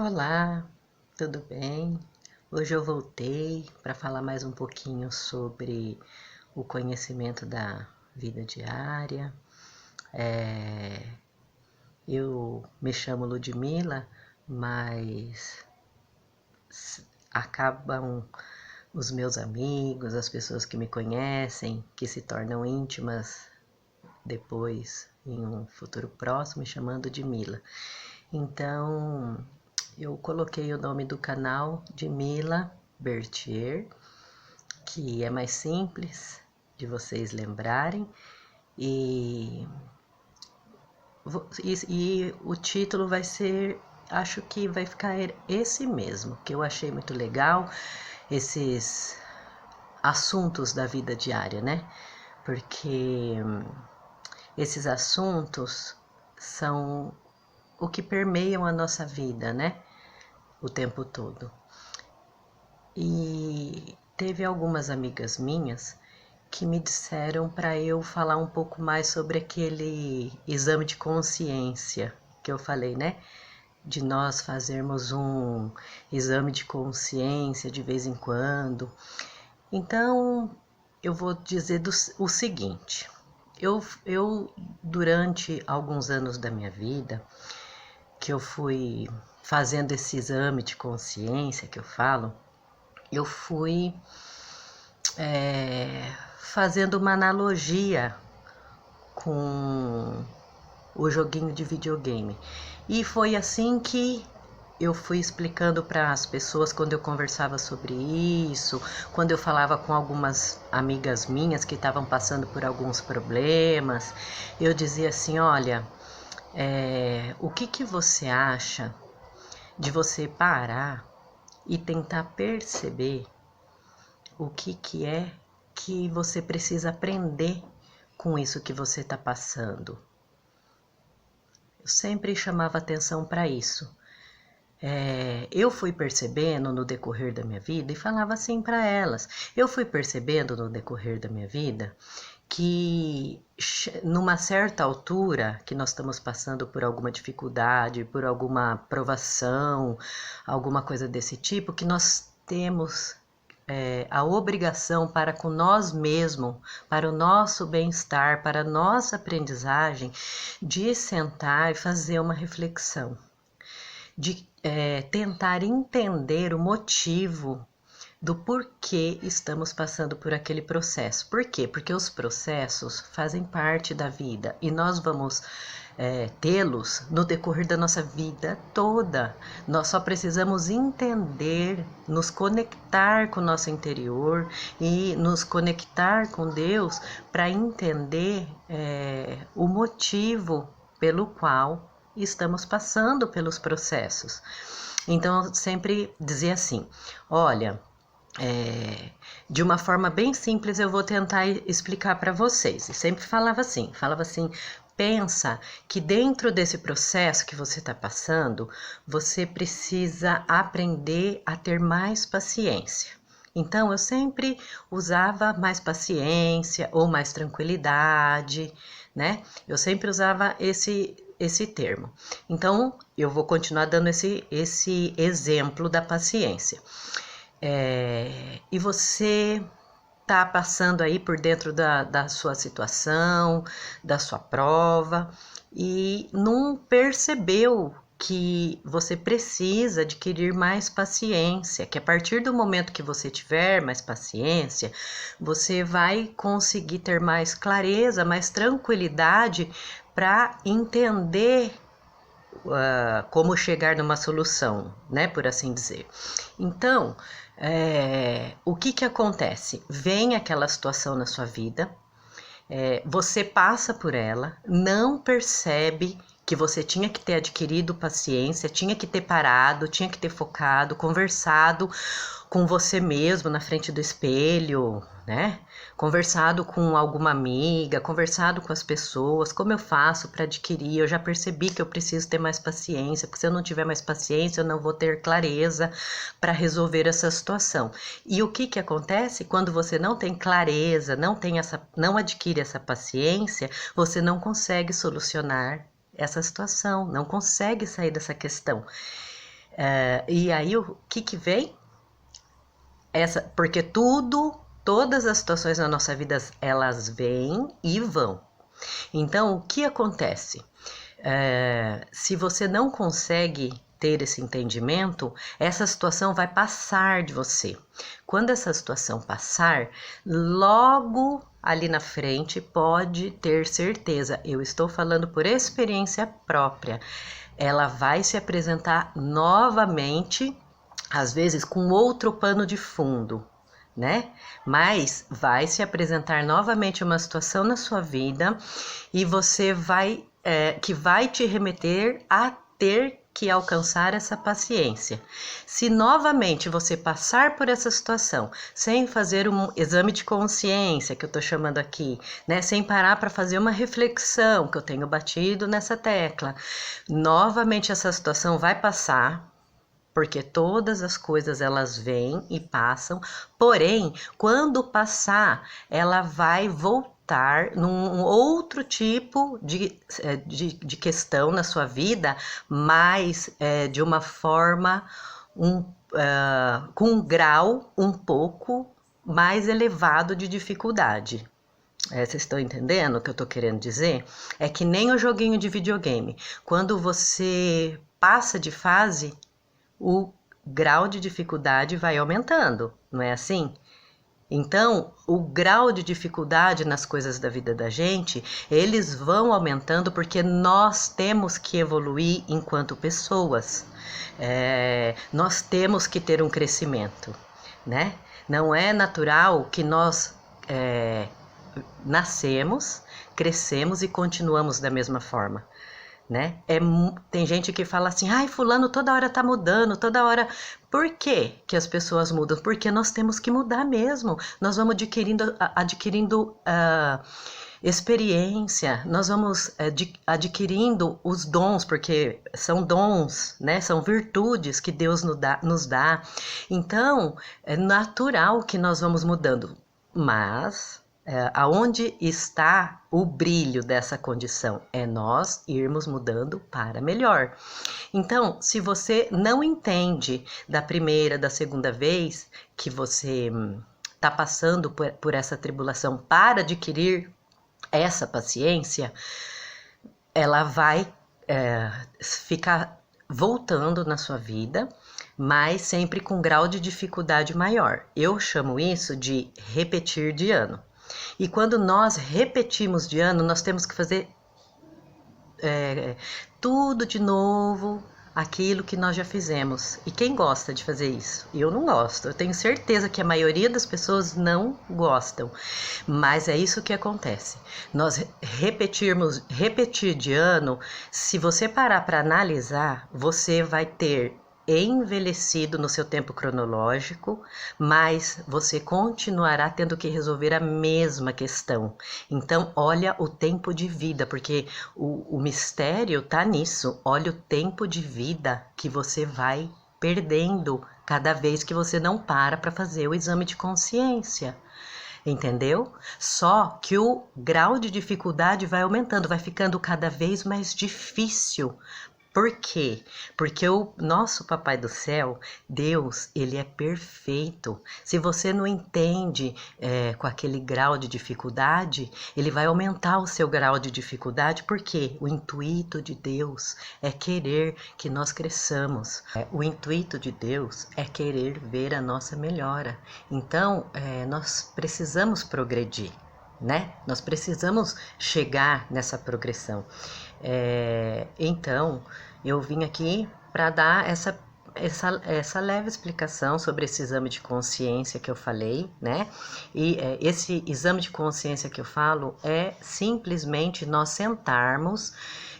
Olá, tudo bem? Hoje eu voltei para falar mais um pouquinho sobre o conhecimento da vida diária. Eu me chamo Ludmila, mas acabam os meus amigos, as pessoas que me conhecem, que se tornam íntimas depois, em um futuro próximo, me chamando de Mila. Então, eu coloquei o nome do canal de Mila Bertier, que é mais simples de vocês lembrarem, e, e o título vai ser, acho que vai ficar esse mesmo, que eu achei muito legal, esses assuntos da vida diária, né? Porque esses assuntos são o que permeiam a nossa vida, né? O tempo todo. E teve algumas amigas minhas que me disseram para eu falar um pouco mais sobre aquele exame de consciência que eu falei, né? De nós fazermos um exame de consciência de vez em quando. Então, eu vou dizer o seguinte: eu, durante alguns anos da minha vida, que eu fui fazendo esse exame de consciência que eu falo, eu fui fazendo uma analogia com o joguinho de videogame. E foi assim que eu fui explicando para as pessoas quando eu conversava sobre isso, quando eu falava com algumas amigas minhas que estavam passando por alguns problemas, eu dizia assim, olha, o que você acha de você parar e tentar perceber o que é que você precisa aprender com isso que você está passando. Eu sempre chamava atenção para isso. Eu fui percebendo no decorrer da minha vida e falava assim para elas. Eu fui percebendo no decorrer da minha vida que numa certa altura que nós estamos passando por alguma dificuldade, por alguma provação, alguma coisa desse tipo, que nós temos a obrigação para com nós mesmos, para o nosso bem-estar, para a nossa aprendizagem, de sentar e fazer uma reflexão, de tentar entender o motivo do porquê estamos passando por aquele processo. Por quê? Porque os processos fazem parte da vida e nós vamos tê-los no decorrer da nossa vida toda. Nós só precisamos entender, nos conectar com o nosso interior e nos conectar com Deus para entender o motivo pelo qual estamos passando pelos processos. Então, eu sempre dizia assim, olha, de uma forma bem simples eu vou tentar explicar para vocês. E sempre falava assim, pensa que dentro desse processo que você está passando, você precisa aprender a ter mais paciência. Então, eu sempre usava mais paciência ou mais tranquilidade, né? Eu sempre usava esse termo. Então, eu vou continuar dando esse exemplo da paciência. E você está passando aí por dentro da sua situação, da sua prova, e não percebeu que você precisa adquirir mais paciência, que a partir do momento que você tiver mais paciência, você vai conseguir ter mais clareza, mais tranquilidade para entender como chegar numa solução, né, por assim dizer. Então, o que acontece? Vem aquela situação na sua vida, você passa por ela, não percebe que você tinha que ter adquirido paciência, tinha que ter parado, tinha que ter focado, conversado com você mesmo na frente do espelho, né? Conversado com alguma amiga, conversado com as pessoas, como eu faço para adquirir? Eu já percebi que eu preciso ter mais paciência, porque se eu não tiver mais paciência, eu não vou ter clareza para resolver essa situação. E o que acontece quando você não tem clareza, não adquire essa paciência, você não consegue solucionar essa situação, não consegue sair dessa questão. E aí o que vem? Porque todas as situações na nossa vida, elas vêm e vão. Então, o que acontece? Se você não consegue ter esse entendimento, essa situação vai passar de você. Quando essa situação passar, logo ali na frente, pode ter certeza, eu estou falando por experiência própria, ela vai se apresentar novamente, às vezes com outro pano de fundo, né? Mas vai se apresentar novamente uma situação na sua vida e você que vai te remeter a ter que alcançar essa paciência. Se novamente você passar por essa situação sem fazer um exame de consciência, que eu estou chamando aqui, né? Sem parar para fazer uma reflexão, que eu tenho batido nessa tecla, novamente essa situação vai passar. Porque todas as coisas elas vêm e passam, porém, quando passar, ela vai voltar num outro tipo de questão na sua vida, mas de uma forma, com um grau um pouco mais elevado de dificuldade. Vocês estão entendendo o que eu estou querendo dizer? É que nem o joguinho de videogame. Quando você passa de fase, o grau de dificuldade vai aumentando, não é assim? Então, o grau de dificuldade nas coisas da vida da gente, eles vão aumentando porque nós temos que evoluir enquanto pessoas. Nós temos que ter um crescimento, né? Não é natural que nós nascemos, crescemos e continuamos da mesma forma. Né? Tem gente que fala assim, ai, fulano toda hora tá mudando, toda hora. Por que as pessoas mudam? Porque nós temos que mudar mesmo. Nós vamos adquirindo experiência, nós vamos adquirindo os dons, porque são dons, né? São virtudes que Deus nos dá. Então, é natural que nós vamos mudando, mas aonde está o brilho dessa condição? É nós irmos mudando para melhor. Então, se você não entende da primeira, da segunda vez que você está passando por essa tribulação para adquirir essa paciência, ela vai ficar voltando na sua vida, mas sempre com grau de dificuldade maior. Eu chamo isso de repetir de ano. E quando nós repetimos de ano, nós temos que fazer tudo de novo, aquilo que nós já fizemos. E quem gosta de fazer isso? Eu não gosto. Eu tenho certeza que a maioria das pessoas não gostam. Mas é isso que acontece. Nós repetir de ano, se você parar para analisar, você vai ter envelhecido no seu tempo cronológico, mas você continuará tendo que resolver a mesma questão. Então, olha o tempo de vida, porque o mistério está nisso. Olha o tempo de vida que você vai perdendo cada vez que você não para fazer o exame de consciência. Entendeu? Só que o grau de dificuldade vai aumentando, vai ficando cada vez mais difícil. Por quê? Porque o nosso Papai do Céu, Deus, ele é perfeito. Se você não entende com aquele grau de dificuldade, ele vai aumentar o seu grau de dificuldade, porque o intuito de Deus é querer que nós cresçamos. O intuito de Deus é querer ver a nossa melhora. Então, nós precisamos progredir, né? Nós precisamos chegar nessa progressão. Então, eu vim aqui para dar essa leve explicação sobre esse exame de consciência que eu falei, né? E esse exame de consciência que eu falo é simplesmente nós sentarmos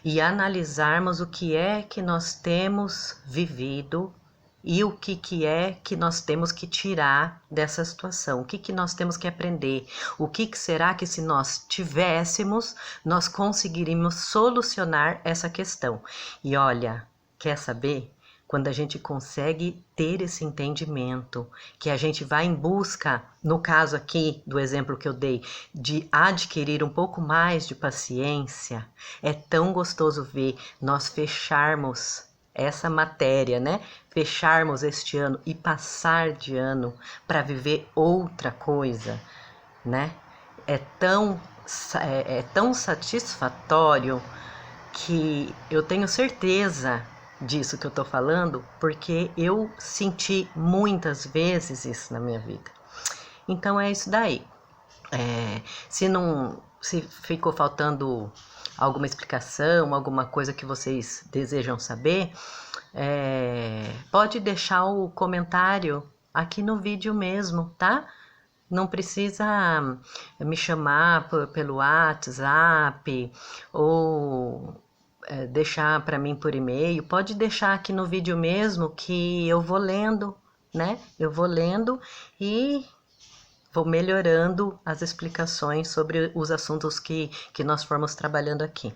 e analisarmos o que é que nós temos vivido e o que é que nós temos que tirar dessa situação, o que nós temos que aprender, o que será que se nós tivéssemos, nós conseguiríamos solucionar essa questão. E olha, quer saber? Quando a gente consegue ter esse entendimento, que a gente vai em busca, no caso aqui do exemplo que eu dei, de adquirir um pouco mais de paciência, é tão gostoso ver nós fecharmos essa matéria, né? Fecharmos este ano e passar de ano para viver outra coisa, né? É tão satisfatório que eu tenho certeza disso que eu tô falando, porque eu senti muitas vezes isso na minha vida. Então é isso daí. Se ficou faltando alguma explicação, alguma coisa que vocês desejam saber, pode deixar o comentário aqui no vídeo mesmo, tá? Não precisa me chamar pelo WhatsApp ou deixar para mim por e-mail. Pode deixar aqui no vídeo mesmo que eu vou lendo, né? Eu vou lendo e vou melhorando as explicações sobre os assuntos que nós formos trabalhando aqui.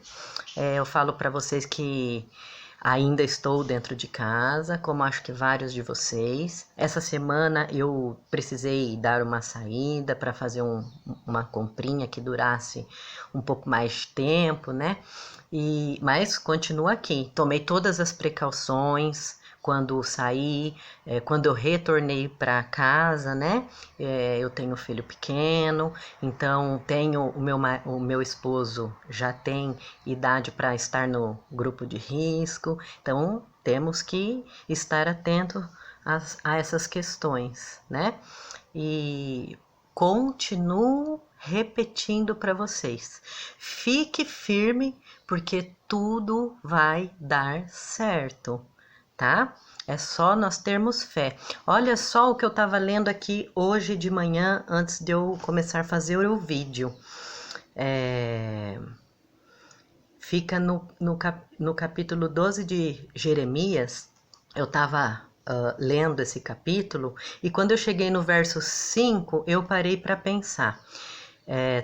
Eu falo para vocês que ainda estou dentro de casa, como acho que vários de vocês. Essa semana eu precisei dar uma saída para fazer uma comprinha que durasse um pouco mais de tempo, né? Mas continuo aqui. Tomei todas as precauções quando saí, quando eu retornei para casa, né? Eu tenho um filho pequeno, então o meu esposo já tem idade para estar no grupo de risco, então temos que estar atento a essas questões, né? E continuo repetindo para vocês: fique firme, porque tudo vai dar certo, tá? É só nós termos fé. Olha só o que eu estava lendo aqui hoje de manhã, antes de eu começar a fazer o vídeo. Fica no capítulo 12 de Jeremias. Eu estava lendo esse capítulo e quando eu cheguei no verso 5, eu parei para pensar.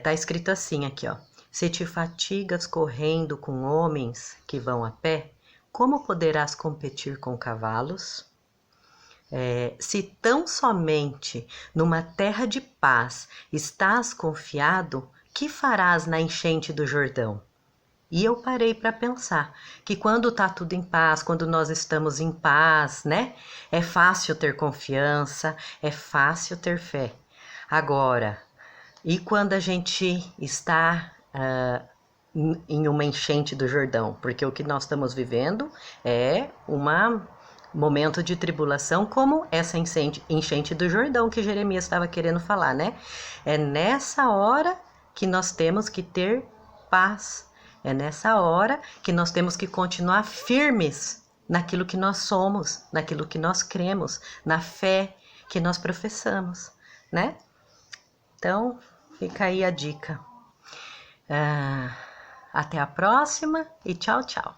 Tá escrito assim aqui, ó: se te fatigas correndo com homens que vão a pé, como poderás competir com cavalos? Se tão somente numa terra de paz estás confiado, que farás na enchente do Jordão? E eu parei para pensar que quando tá tudo em paz, quando nós estamos em paz, né? É fácil ter confiança, é fácil ter fé. Agora, e quando a gente está em uma enchente do Jordão? Porque o que nós estamos vivendo é um momento de tribulação, como essa enchente do Jordão que Jeremias estava querendo falar, né? É nessa hora que nós temos que ter paz. É nessa hora que nós temos que continuar firmes naquilo que nós somos, naquilo que nós cremos, na fé que nós professamos, né? Então, fica aí a dica. Até a próxima e tchau, tchau.